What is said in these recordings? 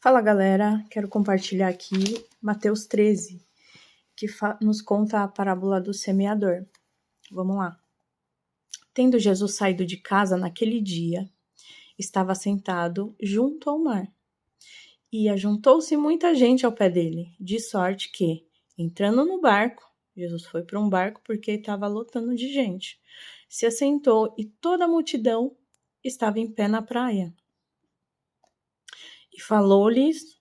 Fala galera, quero compartilhar aqui Mateus 13, que nos conta a parábola do semeador. Vamos lá. Tendo Jesus saído de casa naquele dia, estava sentado junto ao mar. E ajuntou-se muita gente ao pé dele, de sorte que, entrando no barco, Jesus foi para um barco porque estava lotando de gente, se assentou e toda a multidão estava em pé na praia. E falou-lhes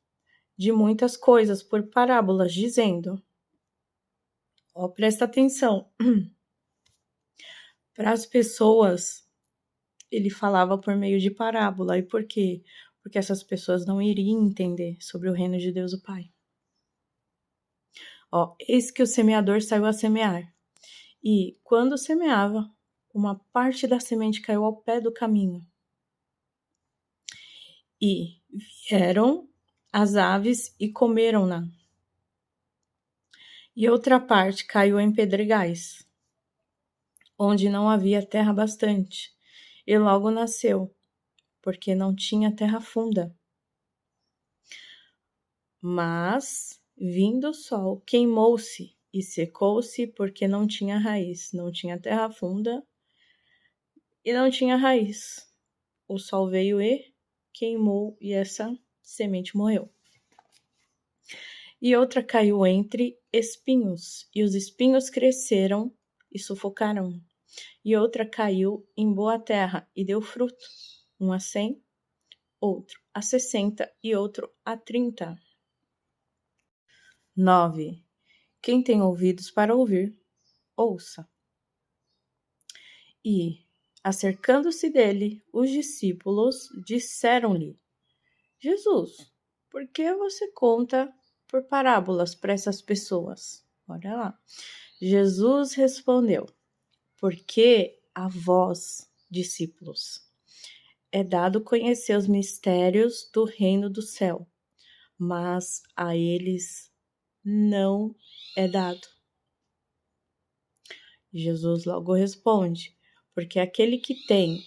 de muitas coisas por parábolas, dizendo: presta atenção. Para as pessoas, ele falava por meio de parábola. E por quê? Porque essas pessoas não iriam entender sobre o reino de Deus o Pai. Eis que o semeador saiu a semear. E, quando semeava, uma parte da semente caiu ao pé do caminho. E vieram as aves e comeram-na. E outra parte caiu em pedregais, onde não havia terra bastante, e logo nasceu, porque não tinha terra funda. Mas, vindo o sol, queimou-se e secou-se, porque não tinha raiz, não tinha terra funda e não tinha raiz. O sol veio e queimou, e essa semente morreu. E outra caiu entre espinhos, e os espinhos cresceram e sufocaram. E outra caiu em boa terra e deu fruto, um a 100, outro a 60 e outro a 30. 9. Quem tem ouvidos para ouvir, ouça. E, acercando-se dele, os discípulos disseram-lhe: Jesus, por que você conta por parábolas para essas pessoas? Olha lá. Jesus respondeu: porque a vós, discípulos, é dado conhecer os mistérios do reino do céu, mas a eles não é dado. Jesus logo responde: porque aquele que tem,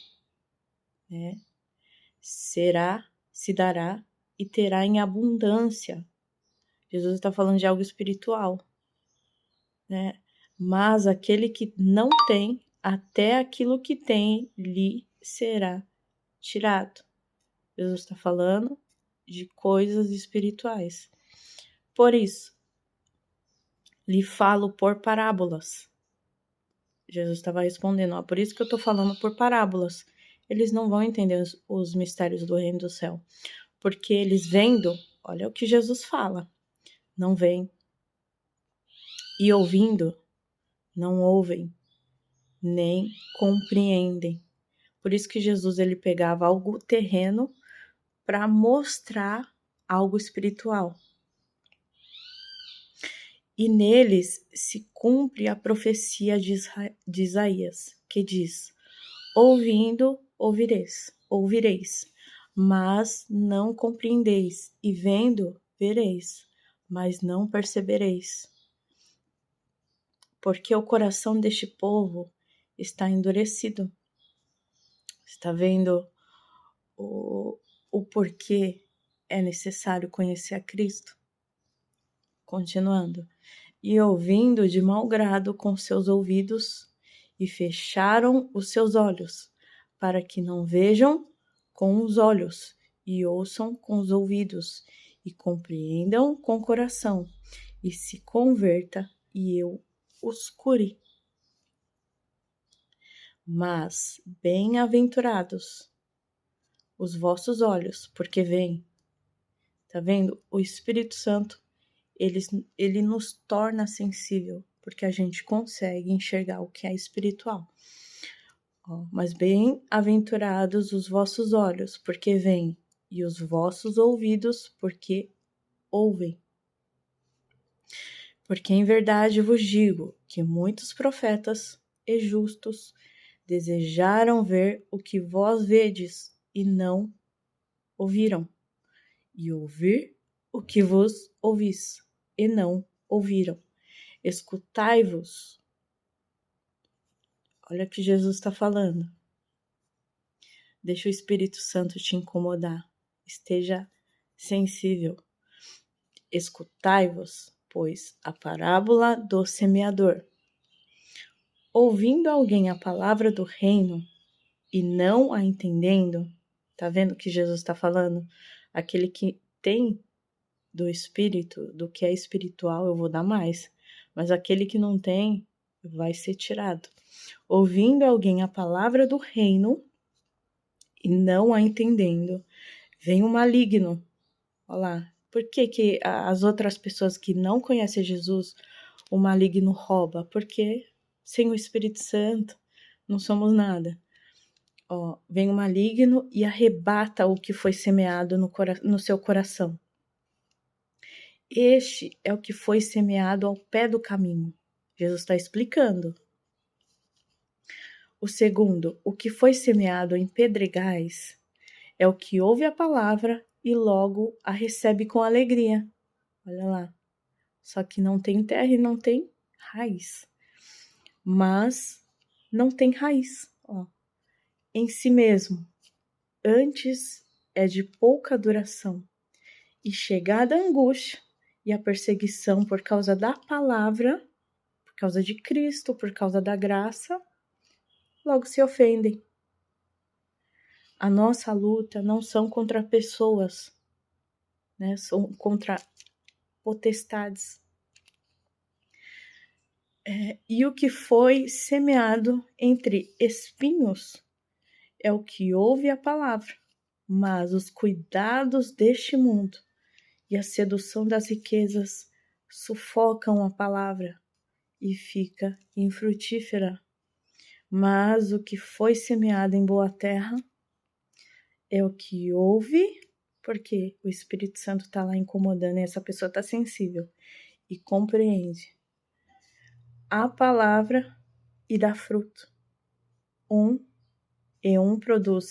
se dará e terá em abundância. Jesus está falando de algo espiritual, né? Mas aquele que não tem, até aquilo que tem lhe será tirado. Jesus está falando de coisas espirituais. Por isso, lhe falo por parábolas. Jesus estava respondendo, por isso que eu estou falando por parábolas. Eles não vão entender os mistérios do reino do céu. Porque eles vendo, olha o que Jesus fala, não veem. E ouvindo, não ouvem, nem compreendem. Por isso que Jesus ele pegava algo terreno para mostrar algo espiritual. E neles se cumpre a profecia de Isaías, que diz: ouvindo, ouvireis, mas não compreendeis, e vendo, vereis, mas não percebereis. Porque o coração deste povo está endurecido. Está vendo o porquê é necessário conhecer a Cristo? Continuando. E ouvindo de mau grado com seus ouvidos, e fecharam os seus olhos, para que não vejam com os olhos, e ouçam com os ouvidos, e compreendam com o coração, e se converta, e eu os cure. Mas bem-aventurados os vossos olhos, porque veem. Tá vendo? O Espírito Santo, ele nos torna sensível, porque a gente consegue enxergar o que é espiritual. Mas bem-aventurados os vossos olhos, porque veem, e os vossos ouvidos, porque ouvem. Porque em verdade vos digo que muitos profetas e justos desejaram ver o que vós vedes e não ouviram, e ouvir o que vos ouvis e não ouviram. Escutai-vos. Olha o que Jesus está falando. Deixa o Espírito Santo te incomodar. Esteja sensível. Escutai-vos, pois, a parábola do semeador. Ouvindo alguém a palavra do reino e não a entendendo, tá vendo o que Jesus está falando? Aquele que tem do espírito, do que é espiritual, eu vou dar mais. Mas aquele que não tem, vai ser tirado. Ouvindo alguém a palavra do reino e não a entendendo, vem o maligno. Olha lá. Por que as outras pessoas que não conhecem Jesus, o maligno rouba? Porque sem o Espírito Santo não somos nada. Vem o maligno e arrebata o que foi semeado no seu coração. Este é o que foi semeado ao pé do caminho. Jesus está explicando. O segundo, o que foi semeado em pedregais, é o que ouve a palavra e logo a recebe com alegria. Olha lá. Só que não tem terra e não tem raiz. Mas não tem raiz, em si mesmo. Antes é de pouca duração. E chegada a angústia e a perseguição por causa da palavra, por causa de Cristo, por causa da graça, logo se ofendem. A nossa luta não são contra pessoas, né? São contra potestades. E o que foi semeado entre espinhos é o que ouve a palavra, mas os cuidados deste mundo e a sedução das riquezas sufocam a palavra e fica infrutífera. Mas o que foi semeado em boa terra é o que ouve, porque o Espírito Santo está lá incomodando e essa pessoa está sensível e compreende a palavra e dá fruto. Um produz